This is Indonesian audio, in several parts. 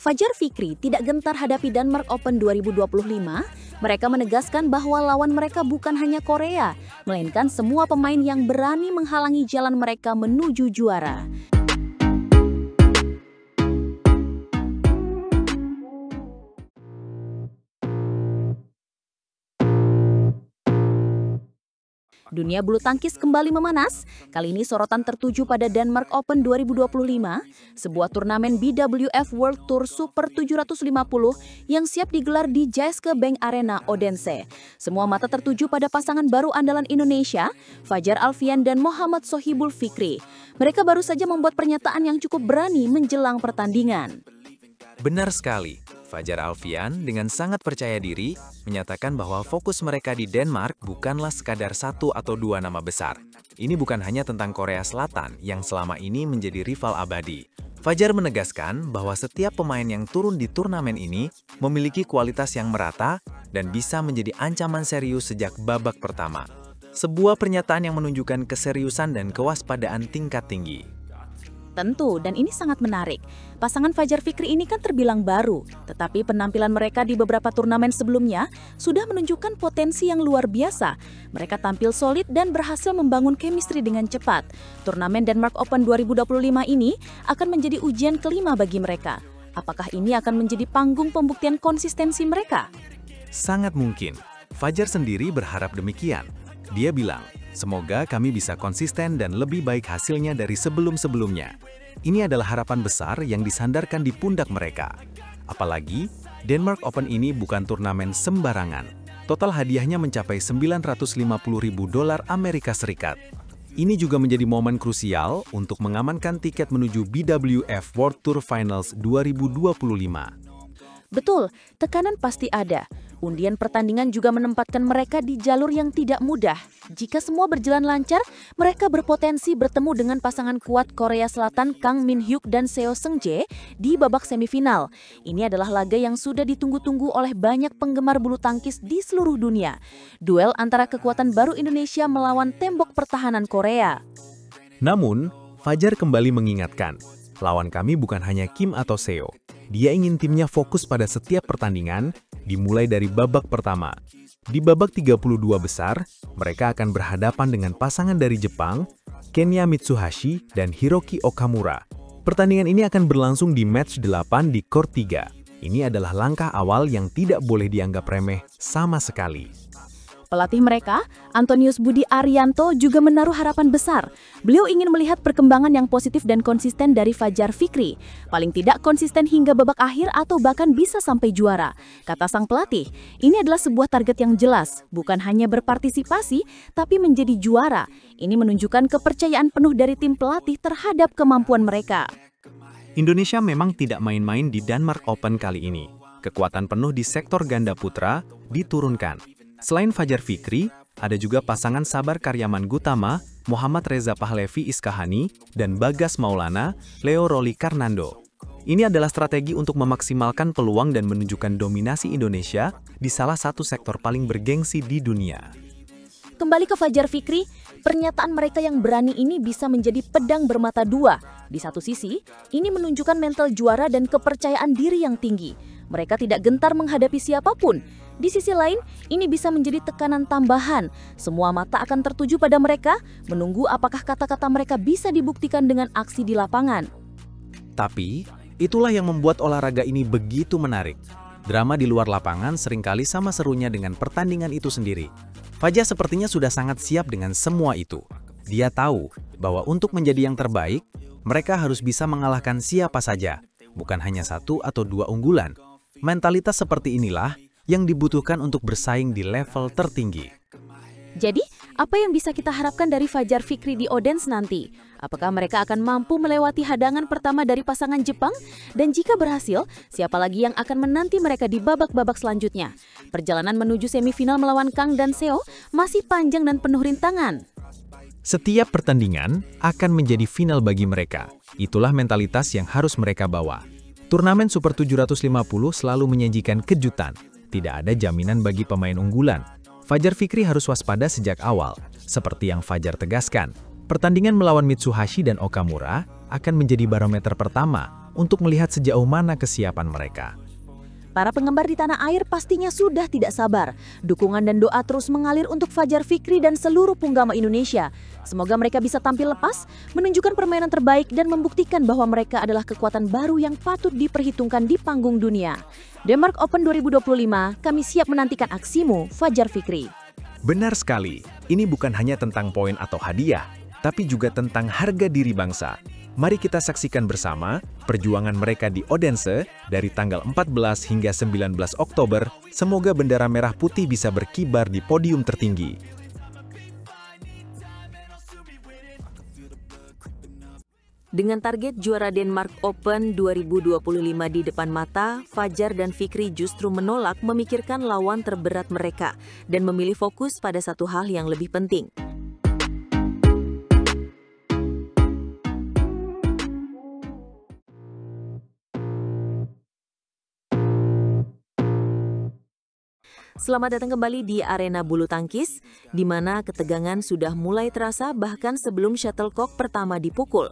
Fajar Fikri tidak gentar hadapi Denmark Open 2025. Mereka menegaskan bahwa lawan mereka bukan hanya Korea, melainkan semua pemain yang berani menghalangi jalan mereka menuju juara. Dunia bulu tangkis kembali memanas. Kali ini sorotan tertuju pada Denmark Open 2025, sebuah turnamen BWF World Tour Super 750 yang siap digelar di Jyske Bank Arena, Odense. Semua mata tertuju pada pasangan baru andalan Indonesia, Fajar Alfian dan Muhammad Sohibul Fikri. Mereka baru saja membuat pernyataan yang cukup berani menjelang pertandingan. Benar sekali. Fajar Alfian dengan sangat percaya diri menyatakan bahwa fokus mereka di Denmark bukanlah sekadar satu atau dua nama besar. Ini bukan hanya tentang Korea Selatan yang selama ini menjadi rival abadi. Fajar menegaskan bahwa setiap pemain yang turun di turnamen ini memiliki kualitas yang merata dan bisa menjadi ancaman serius sejak babak pertama. Sebuah pernyataan yang menunjukkan keseriusan dan kewaspadaan tingkat tinggi. Tentu, dan ini sangat menarik. Pasangan Fajar Fikri ini kan terbilang baru, tetapi penampilan mereka di beberapa turnamen sebelumnya sudah menunjukkan potensi yang luar biasa. Mereka tampil solid dan berhasil membangun chemistry dengan cepat. Turnamen Denmark Open 2025 ini akan menjadi ujian kelima bagi mereka. Apakah ini akan menjadi panggung pembuktian konsistensi mereka? Sangat mungkin. Fajar sendiri berharap demikian. Dia bilang, "Semoga kami bisa konsisten dan lebih baik hasilnya dari sebelum-sebelumnya." Ini adalah harapan besar yang disandarkan di pundak mereka. Apalagi, Denmark Open ini bukan turnamen sembarangan. Total hadiahnya mencapai $950.000 Amerika Serikat. Ini juga menjadi momen krusial untuk mengamankan tiket menuju BWF World Tour Finals 2025. Betul, tekanan pasti ada. Undian pertandingan juga menempatkan mereka di jalur yang tidak mudah. Jika semua berjalan lancar, mereka berpotensi bertemu dengan pasangan kuat Korea Selatan Kang Min Hyuk dan Seo Seung Jae di babak semifinal. Ini adalah laga yang sudah ditunggu-tunggu oleh banyak penggemar bulu tangkis di seluruh dunia. Duel antara kekuatan baru Indonesia melawan tembok pertahanan Korea. Namun, Fajar kembali mengingatkan, lawan kami bukan hanya Kim atau Seo. Dia ingin timnya fokus pada setiap pertandingan, dimulai dari babak pertama. Di babak 32 besar, mereka akan berhadapan dengan pasangan dari Jepang, Kenya Mitsuhashi dan Hiroki Okamura. Pertandingan ini akan berlangsung di match 8 di court 3. Ini adalah langkah awal yang tidak boleh dianggap remeh sama sekali. Pelatih mereka, Antonius Budi Arianto, juga menaruh harapan besar. Beliau ingin melihat perkembangan yang positif dan konsisten dari Fajar Fikri. Paling tidak konsisten hingga babak akhir atau bahkan bisa sampai juara. Kata sang pelatih, ini adalah sebuah target yang jelas, bukan hanya berpartisipasi, tapi menjadi juara. Ini menunjukkan kepercayaan penuh dari tim pelatih terhadap kemampuan mereka. Indonesia memang tidak main-main di Denmark Open kali ini. Kekuatan penuh di sektor ganda putra diturunkan. Selain Fajar Fikri, ada juga pasangan Sabar Karyaman Gutama, Muhammad Reza Pahlevi Iskahani, dan Bagas Maulana, Leo Roli Karnando. Ini adalah strategi untuk memaksimalkan peluang dan menunjukkan dominasi Indonesia di salah satu sektor paling bergengsi di dunia. Kembali ke Fajar Fikri, pernyataan mereka yang berani ini bisa menjadi pedang bermata dua. Di satu sisi, ini menunjukkan mental juara dan kepercayaan diri yang tinggi. Mereka tidak gentar menghadapi siapapun. Di sisi lain, ini bisa menjadi tekanan tambahan. Semua mata akan tertuju pada mereka, menunggu apakah kata-kata mereka bisa dibuktikan dengan aksi di lapangan. Tapi, itulah yang membuat olahraga ini begitu menarik. Drama di luar lapangan seringkali sama serunya dengan pertandingan itu sendiri. Fajar sepertinya sudah sangat siap dengan semua itu. Dia tahu bahwa untuk menjadi yang terbaik, mereka harus bisa mengalahkan siapa saja, bukan hanya satu atau dua unggulan. Mentalitas seperti inilah yang dibutuhkan untuk bersaing di level tertinggi. Jadi, apa yang bisa kita harapkan dari Fajar Fikri di Odense nanti? Apakah mereka akan mampu melewati hadangan pertama dari pasangan Jepang? Dan jika berhasil, siapa lagi yang akan menanti mereka di babak-babak selanjutnya? Perjalanan menuju semifinal melawan Kang dan Seo masih panjang dan penuh rintangan. Setiap pertandingan akan menjadi final bagi mereka. Itulah mentalitas yang harus mereka bawa. Turnamen Super 750 selalu menyajikan kejutan. Tidak ada jaminan bagi pemain unggulan. Fajar Fikri harus waspada sejak awal. Seperti yang Fajar tegaskan, pertandingan melawan Mitsuhashi dan Okamura akan menjadi barometer pertama untuk melihat sejauh mana kesiapan mereka. Para penggemar di tanah air pastinya sudah tidak sabar. Dukungan dan doa terus mengalir untuk Fajar Fikri dan seluruh punggama Indonesia. Semoga mereka bisa tampil lepas, menunjukkan permainan terbaik dan membuktikan bahwa mereka adalah kekuatan baru yang patut diperhitungkan di panggung dunia. Denmark Open 2025, kami siap menantikan aksimu, Fajar Fikri. Benar sekali, ini bukan hanya tentang poin atau hadiah, tapi juga tentang harga diri bangsa. Mari kita saksikan bersama perjuangan mereka di Odense dari tanggal 14 hingga 19 Oktober. Semoga bendera merah putih bisa berkibar di podium tertinggi. Dengan target juara Denmark Open 2025 di depan mata, Fajar dan Fikri justru menolak memikirkan lawan terberat mereka dan memilih fokus pada satu hal yang lebih penting. Selamat datang kembali di arena bulu tangkis, di mana ketegangan sudah mulai terasa bahkan sebelum shuttlecock pertama dipukul.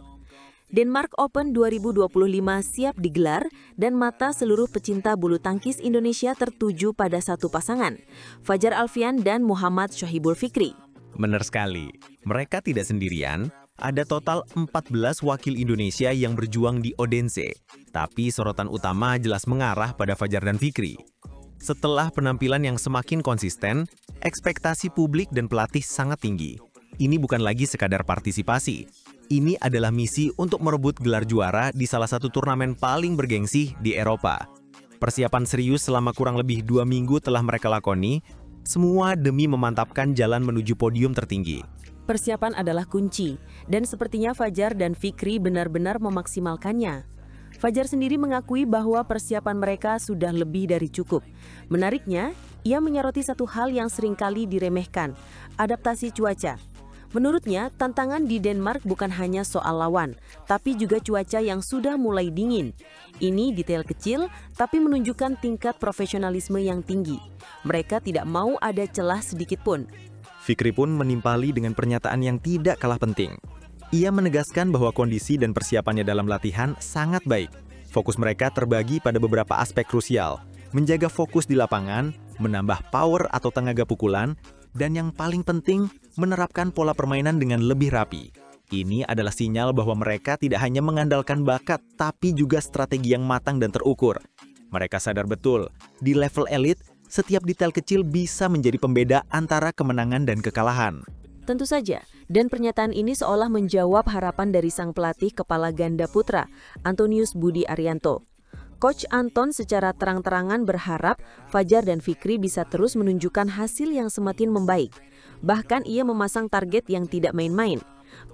Denmark Open 2025 siap digelar dan mata seluruh pecinta bulu tangkis Indonesia tertuju pada satu pasangan, Fajar Alfian dan Muhammad Shohibul Fikri. Benar sekali, mereka tidak sendirian. Ada total 14 wakil Indonesia yang berjuang di Odense, tapi sorotan utama jelas mengarah pada Fajar dan Fikri. Setelah penampilan yang semakin konsisten, ekspektasi publik dan pelatih sangat tinggi. Ini bukan lagi sekadar partisipasi. Ini adalah misi untuk merebut gelar juara di salah satu turnamen paling bergengsi di Eropa. Persiapan serius selama kurang lebih 2 minggu telah mereka lakoni, semua demi memantapkan jalan menuju podium tertinggi. Persiapan adalah kunci, dan sepertinya Fajar dan Fikri benar-benar memaksimalkannya. Fajar sendiri mengakui bahwa persiapan mereka sudah lebih dari cukup. Menariknya, ia menyoroti satu hal yang seringkali diremehkan, adaptasi cuaca. Menurutnya, tantangan di Denmark bukan hanya soal lawan, tapi juga cuaca yang sudah mulai dingin. Ini detail kecil, tapi menunjukkan tingkat profesionalisme yang tinggi. Mereka tidak mau ada celah sedikit pun. Fikri pun menimpali dengan pernyataan yang tidak kalah penting. Ia menegaskan bahwa kondisi dan persiapannya dalam latihan sangat baik. Fokus mereka terbagi pada beberapa aspek krusial, menjaga fokus di lapangan, menambah power atau tenaga pukulan, dan yang paling penting, menerapkan pola permainan dengan lebih rapi. Ini adalah sinyal bahwa mereka tidak hanya mengandalkan bakat, tapi juga strategi yang matang dan terukur. Mereka sadar betul, di level elit, setiap detail kecil bisa menjadi pembeda antara kemenangan dan kekalahan. Tentu saja, dan pernyataan ini seolah menjawab harapan dari sang pelatih kepala ganda putra, Antonius Budi Arianto. Coach Anton secara terang-terangan berharap Fajar dan Fikri bisa terus menunjukkan hasil yang semakin membaik. Bahkan ia memasang target yang tidak main-main.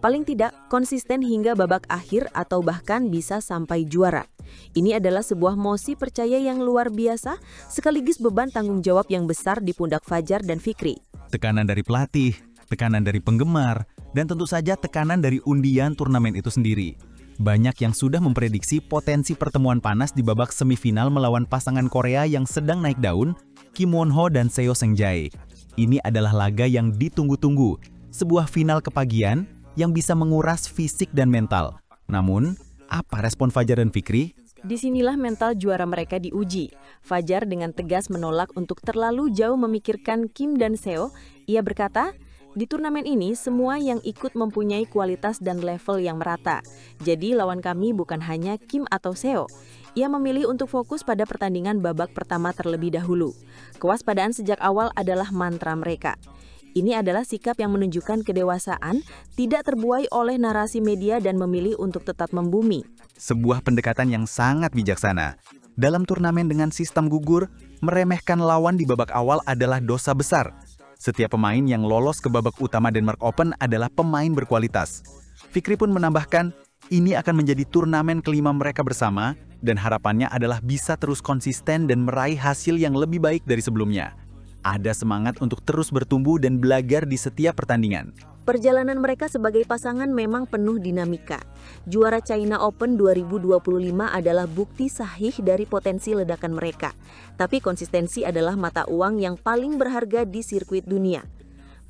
Paling tidak konsisten hingga babak akhir atau bahkan bisa sampai juara. Ini adalah sebuah mosi percaya yang luar biasa, sekaligus beban tanggung jawab yang besar di pundak Fajar dan Fikri. Tekanan dari pelatih, tekanan dari penggemar, dan tentu saja tekanan dari undian turnamen itu sendiri. Banyak yang sudah memprediksi potensi pertemuan panas di babak semifinal melawan pasangan Korea yang sedang naik daun, Kim Won-ho dan Seo Seung-jae. Ini adalah laga yang ditunggu-tunggu, sebuah final kepagian yang bisa menguras fisik dan mental. Namun, apa respon Fajar dan Fikri? Disinilah mental juara mereka diuji. Fajar dengan tegas menolak untuk terlalu jauh memikirkan Kim dan Seo. Ia berkata, di turnamen ini, semua yang ikut mempunyai kualitas dan level yang merata. Jadi lawan kami bukan hanya Kim atau Seo. Ia memilih untuk fokus pada pertandingan babak pertama terlebih dahulu. Kewaspadaan sejak awal adalah mantra mereka. Ini adalah sikap yang menunjukkan kedewasaan, tidak terbuai oleh narasi media dan memilih untuk tetap membumi. Sebuah pendekatan yang sangat bijaksana. Dalam turnamen dengan sistem gugur, meremehkan lawan di babak awal adalah dosa besar. Setiap pemain yang lolos ke babak utama Denmark Open adalah pemain berkualitas. Fikri pun menambahkan, ini akan menjadi turnamen kelima mereka bersama, dan harapannya adalah bisa terus konsisten dan meraih hasil yang lebih baik dari sebelumnya. Ada semangat untuk terus bertumbuh dan belajar di setiap pertandingan. Perjalanan mereka sebagai pasangan memang penuh dinamika. Juara China Open 2025 adalah bukti sahih dari potensi ledakan mereka. Tapi konsistensi adalah mata uang yang paling berharga di sirkuit dunia.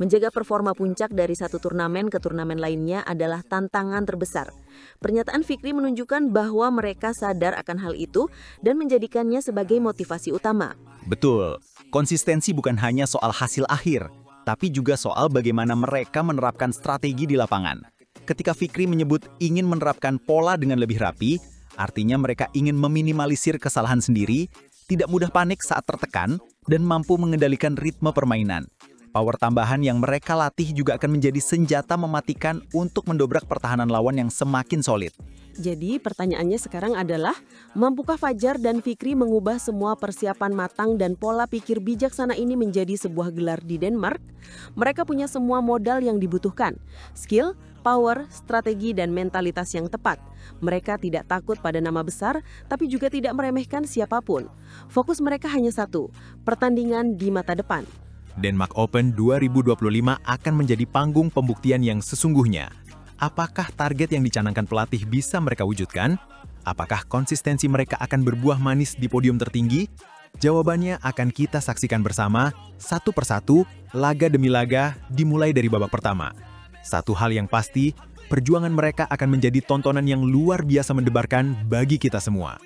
Menjaga performa puncak dari satu turnamen ke turnamen lainnya adalah tantangan terbesar. Pernyataan Fikri menunjukkan bahwa mereka sadar akan hal itu dan menjadikannya sebagai motivasi utama. Betul, konsistensi bukan hanya soal hasil akhir, tapi juga soal bagaimana mereka menerapkan strategi di lapangan. Ketika Fikri menyebut ingin menerapkan pola dengan lebih rapi, artinya mereka ingin meminimalisir kesalahan sendiri, tidak mudah panik saat tertekan, dan mampu mengendalikan ritme permainan. Power tambahan yang mereka latih juga akan menjadi senjata mematikan untuk mendobrak pertahanan lawan yang semakin solid. Jadi pertanyaannya sekarang adalah, mampukah Fajar dan Fikri mengubah semua persiapan matang dan pola pikir bijaksana ini menjadi sebuah gelar di Denmark? Mereka punya semua modal yang dibutuhkan, skill, power, strategi, dan mentalitas yang tepat. Mereka tidak takut pada nama besar, tapi juga tidak meremehkan siapapun. Fokus mereka hanya satu, pertandingan di mata depan. Denmark Open 2025 akan menjadi panggung pembuktian yang sesungguhnya. Apakah target yang dicanangkan pelatih bisa mereka wujudkan? Apakah konsistensi mereka akan berbuah manis di podium tertinggi? Jawabannya akan kita saksikan bersama, satu persatu, laga demi laga, dimulai dari babak pertama. Satu hal yang pasti, perjuangan mereka akan menjadi tontonan yang luar biasa mendebarkan bagi kita semua.